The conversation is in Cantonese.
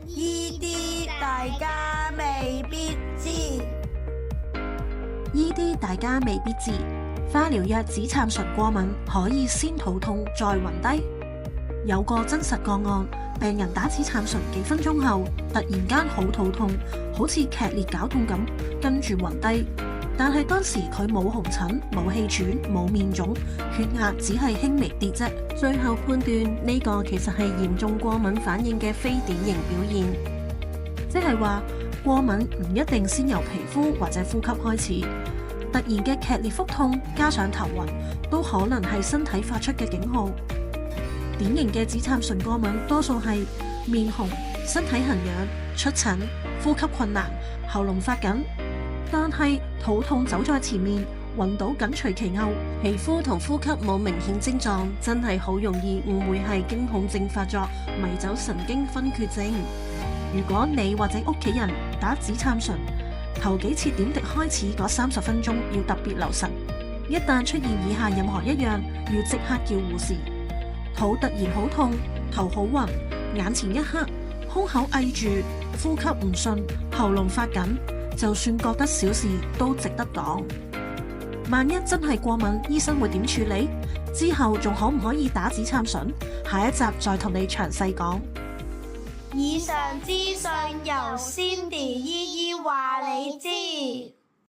呢啲大家未必知。呢啲大家未必知，化療藥紫杉醇過敏可以先肚痛再暈低。有個真實個案，病人打紫杉醇幾分鐘後，突然間好肚痛，好似劇烈絞痛咁，跟住暈低。但係當時佢冇紅疹、冇氣喘、冇面腫，血壓只係輕微跌啫。最後判斷呢個其實係嚴重過敏反應嘅非典型表現，即係話過敏唔一定先由皮膚或者呼吸開始，突然嘅劇烈腹痛加上頭暈，都可能係身體發出嘅警號。典型嘅紫杉醇過敏多數係面紅、身體痕癢、出疹、呼吸困難、喉嚨發緊。但係肚痛走在前面，暈倒緊隨其後，皮膚同呼吸冇明顯症狀，真係好容易誤會係驚恐症發作、迷走神經分缺症。如果你或者屋企人打紫杉醇，頭幾次點滴開始嗰30分鐘要特別留神，一旦出現以下任何一樣，要即刻叫護士。肚突然好痛，頭好暈，眼前一黑，胸口翳住，呼吸唔順，喉嚨發緊，就算覺得小事都值得講。萬一真係過敏，醫生會點處理？之後仲可唔可以打紫杉醇？下一集再同你詳細講。以上資訊由 Cindy 姨姨話你知。